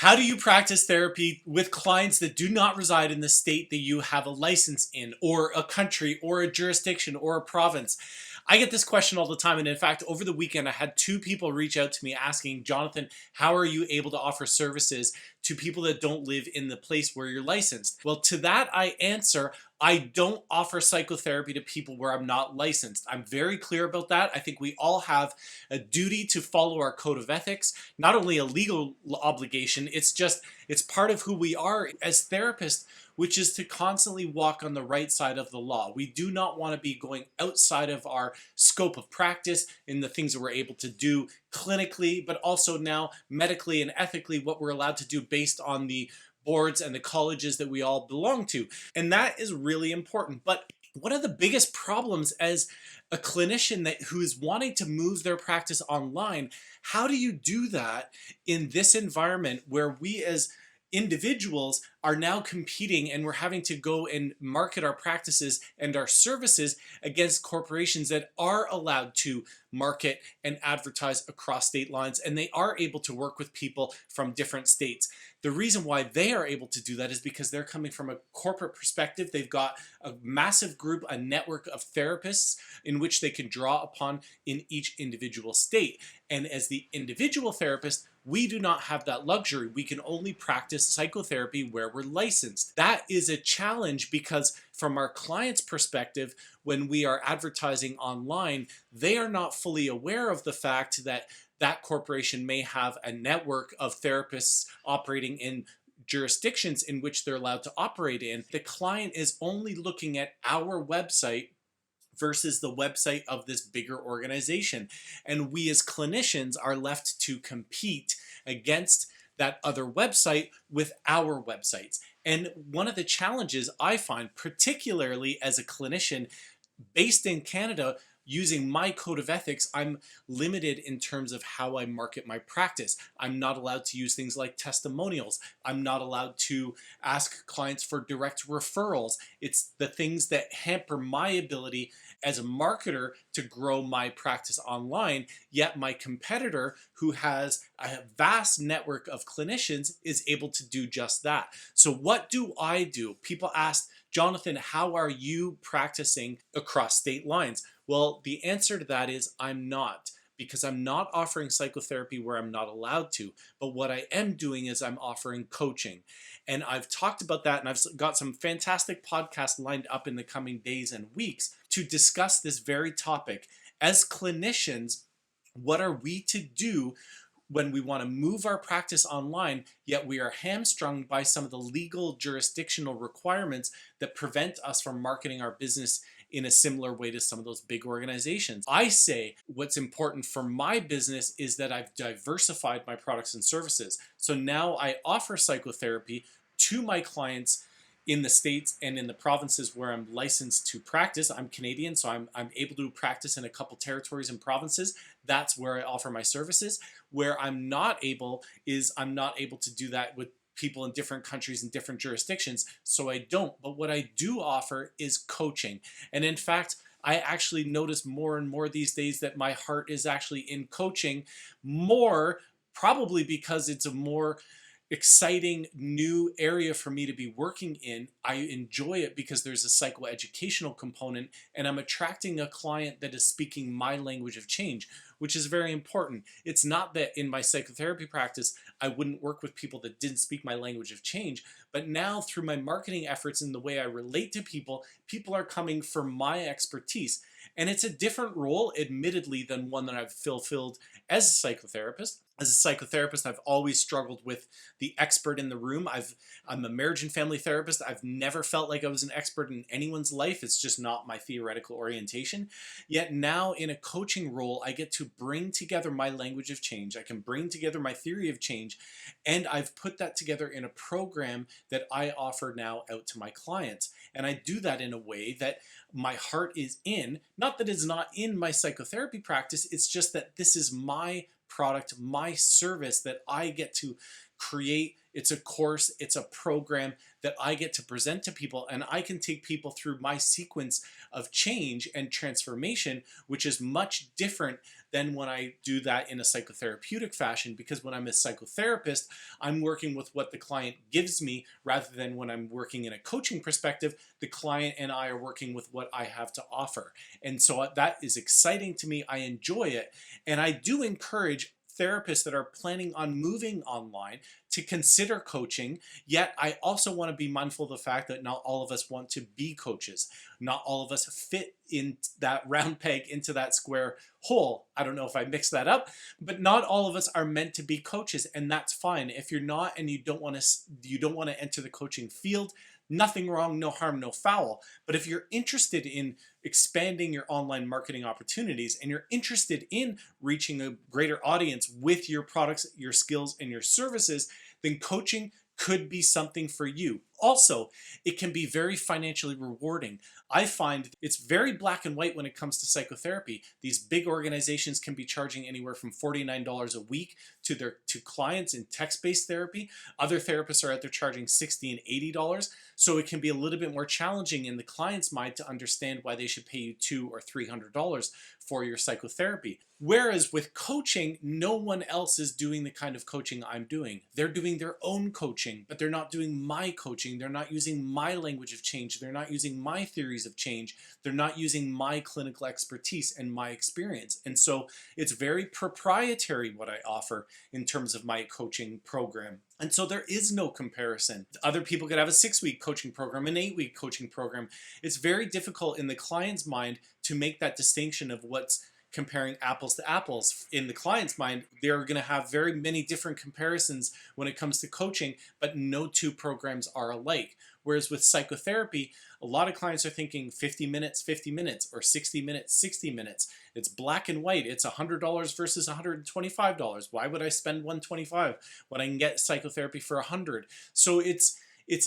How do you practice therapy with clients that do not reside in the state that you have a license in, or a country, or a jurisdiction, or a province? I get this question all the time. And in fact, over the weekend, I had two people reach out to me asking, Jonathan, how are you able to offer services to people that don't live in the place where you're licensed? Well, to that, I answer, I don't offer psychotherapy to people where I'm not licensed. I'm very clear about that. I think we all have a duty to follow our code of ethics, not only a legal obligation, it's part of who we are as therapists, which is to constantly walk on the right side of the law. We do not want to be going outside of our scope of practice in the things that we're able to do clinically, but also now medically and ethically what we're allowed to do based on the boards and the colleges that we all belong to. And that is really important. But one of the biggest problems as a clinician who is wanting to move their practice online, how do you do that in this environment where we as individuals are now competing and we're having to go and market our practices and our services against corporations that are allowed to market and advertise across state lines, and they are able to work with people from different states. The reason why they are able to do that is because they're coming from a corporate perspective. They've got a massive group, a network of therapists in which they can draw upon in each individual state. And as the individual therapist, we do not have that luxury. We can only practice psychotherapy where we're licensed. That is a challenge because from our client's perspective, when we are advertising online, they are not fully aware of the fact that that corporation may have a network of therapists operating in jurisdictions in which they're allowed to operate in. The client is only looking at our website versus the website of this bigger organization. And we as clinicians are left to compete against that other website with our websites. And one of the challenges I find, particularly as a clinician based in Canada, using my code of ethics, I'm limited in terms of how I market my practice. I'm not allowed to use things like testimonials. I'm not allowed to ask clients for direct referrals. It's the things that hamper my ability as a marketer to grow my practice online. Yet my competitor, who has a vast network of clinicians, is able to do just that. So what do I do? People ask, Jonathan, how are you practicing across state lines? Well, the answer to that is I'm not, because I'm not offering psychotherapy where I'm not allowed to. But what I am doing is I'm offering coaching. And I've talked about that, and I've got some fantastic podcasts lined up in the coming days and weeks to discuss this very topic. As clinicians, what are we to do when we want to move our practice online, yet we are hamstrung by some of the legal jurisdictional requirements that prevent us from marketing our business in a similar way to some of those big organizations? I say what's important for my business is that I've diversified my products and services. So now I offer psychotherapy to my clients in the states and in the provinces where I'm licensed to practice. I'm Canadian, so I'm able to practice in a couple territories and provinces. That's where I offer my services. Where I'm not able is I'm not able to do that with people in different countries and different jurisdictions, so I don't. But what I do offer is coaching. And in fact, I actually notice more and more these days that my heart is actually in coaching more, probably because it's a more exciting new area for me to be working in. I enjoy it because there's a psychoeducational component, and I'm attracting a client that is speaking my language of change, which is very important. It's not that in my psychotherapy practice I wouldn't work with people that didn't speak my language of change, but now through my marketing efforts and the way I relate to people, people are coming for my expertise. And it's a different role, admittedly, than one that I've fulfilled as a psychotherapist. As a psychotherapist, I've always struggled with the expert in the room. I'm a marriage and family therapist. I've never felt like I was an expert in anyone's life. It's just not my theoretical orientation. Yet now in a coaching role, I get to bring together my language of change. I can bring together my theory of change, and I've put that together in a program that I offer now out to my clients. And I do that in a way that my heart is in. Not that it's not in my psychotherapy practice, it's just that this is my product, my service that I get to create. It's a course, it's a program that I get to present to people, and I can take people through my sequence of change and transformation, which is much different than when I do that in a psychotherapeutic fashion, because when I'm a psychotherapist, I'm working with what the client gives me rather than when I'm working in a coaching perspective, the client and I are working with what I have to offer. And so that is exciting to me. I enjoy it. And I do encourage therapists that are planning on moving online to consider coaching. Yet I also want to be mindful of the fact that not all of us want to be coaches. Not all of us fit in that round peg into that square hole. I don't know if I mixed that up, but not all of us are meant to be coaches, and that's fine. If you're not and you don't want to enter the coaching field, nothing wrong, no harm, no foul. But if you're interested in expanding your online marketing opportunities and you're interested in reaching a greater audience with your products, your skills, and your services, then coaching could be something for you. Also, it can be very financially rewarding. I find it's very black and white when it comes to psychotherapy. These big organizations can be charging anywhere from $49 a week to clients in text-based therapy. Other therapists are out there charging $60 and $80. So it can be a little bit more challenging in the client's mind to understand why they should pay you $200 or $300 for your psychotherapy. Whereas with coaching, no one else is doing the kind of coaching I'm doing. They're doing their own coaching, but they're not doing my coaching. They're not using my language of change. They're not using my theories of change. They're not using my clinical expertise and my experience. And so it's very proprietary what I offer in terms of my coaching program. And so there is no comparison. Other people could have a 6-week coaching program, an 8-week coaching program. It's very difficult in the client's mind to make that distinction of what's comparing apples to apples. In the client's mind, they're going to have very many different comparisons when it comes to coaching, but no two programs are alike. Whereas with psychotherapy, a lot of clients are thinking 50 minutes, or 60 minutes, 60 minutes. It's black and white. It's $100 versus $125. Why would I spend $125 when I can get psychotherapy for $100? So it's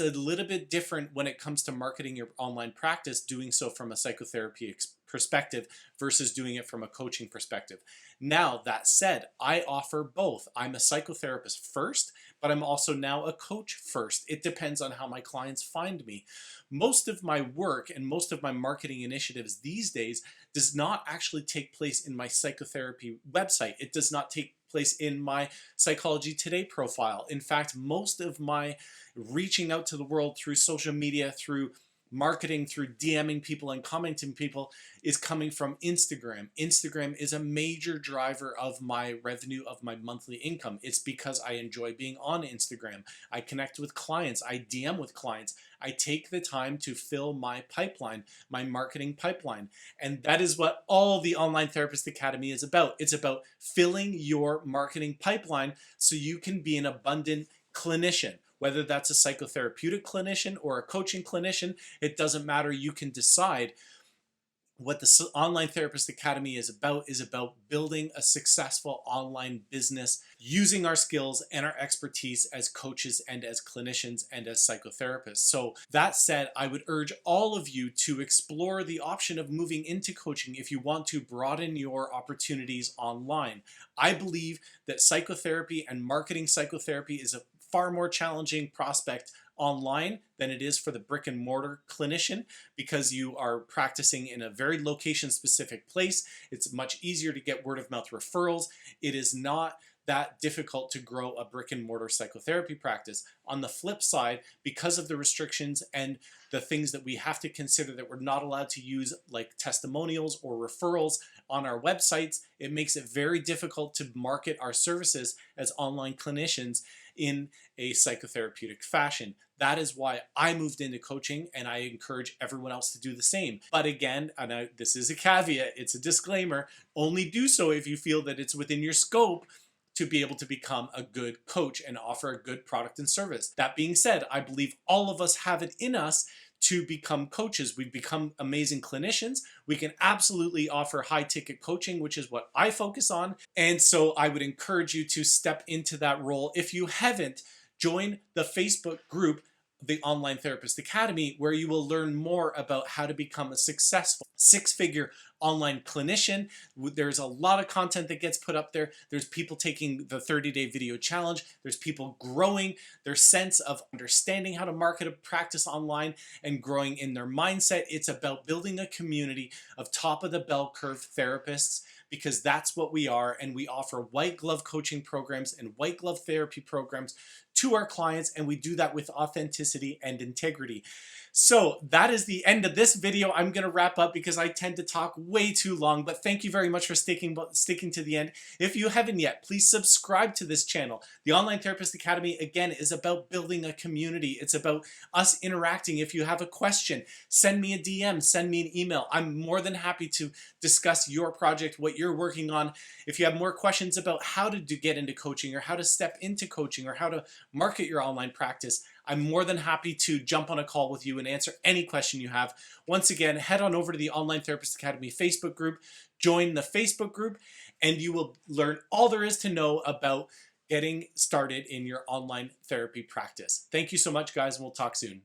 a little bit different when it comes to marketing your online practice, doing so from a psychotherapy perspective versus doing it from a coaching perspective. Now, that said, I offer both. I'm a psychotherapist first, but I'm also now a coach first. It depends on how my clients find me. Most of my work and most of my marketing initiatives these days does not actually take place in my psychotherapy website. It does not take place in my Psychology Today profile. In fact, most of my reaching out to the world through social media, through marketing, through DMing people and commenting people is coming from Instagram. Instagram is a major driver of my revenue, of my monthly income. It's because I enjoy being on Instagram. I connect with clients. I DM with clients. I take the time to fill my pipeline, my marketing pipeline. And that is what all the Online Therapist Academy is about. It's about filling your marketing pipeline so you can be an abundant clinician. Whether that's a psychotherapeutic clinician or a coaching clinician, it doesn't matter. You can decide. What the Online Therapist Academy is about building a successful online business using our skills and our expertise as coaches and as clinicians and as psychotherapists. So that said, I would urge all of you to explore the option of moving into coaching if you want to broaden your opportunities online. I believe that psychotherapy and marketing psychotherapy is a far more challenging prospect online than it is for the brick and mortar clinician, because you are practicing in a very location specific place. It's much easier to get word of mouth referrals. It is not that difficult to grow a brick and mortar psychotherapy practice. On the flip side, because of the restrictions and the things that we have to consider that we're not allowed to use, like testimonials or referrals on our websites, it makes it very difficult to market our services as online clinicians in a psychotherapeutic fashion. That is why I moved into coaching, and I encourage everyone else to do the same. But again, this is a caveat, it's a disclaimer, only do so if you feel that it's within your scope to be able to become a good coach and offer a good product and service. That being said, I believe all of us have it in us to become coaches. We've become amazing clinicians. We can absolutely offer high ticket coaching, which is what I focus on. And so I would encourage you to step into that role. If you haven't, join the Facebook group, the Online Therapist Academy, where you will learn more about how to become a successful 6-figure online clinician. There's a lot of content that gets put up there. There's people taking the 30-day video challenge. There's people growing their sense of understanding how to market a practice online and growing in their mindset. It's about building a community of top of the bell curve therapists, because that's what we are. And we offer white glove coaching programs and white glove therapy programs to our clients, and we do that with authenticity and integrity. So that is the end of this video. I'm going to wrap up because I tend to talk way too long, but thank you very much for sticking to the end. If you haven't yet, please subscribe to this channel. The Online Therapist Academy, again, is about building a community. It's about us interacting. If you have a question, send me a DM, send me an email. I'm more than happy to discuss your project, what you're working on. If you have more questions about how to get into coaching, or how to step into coaching, or how to market your online practice, I'm more than happy to jump on a call with you and answer any question you have. Once again, head on over to the Online Therapist Academy Facebook group, join the Facebook group, and you will learn all there is to know about getting started in your online therapy practice. Thank you so much, guys, and we'll talk soon.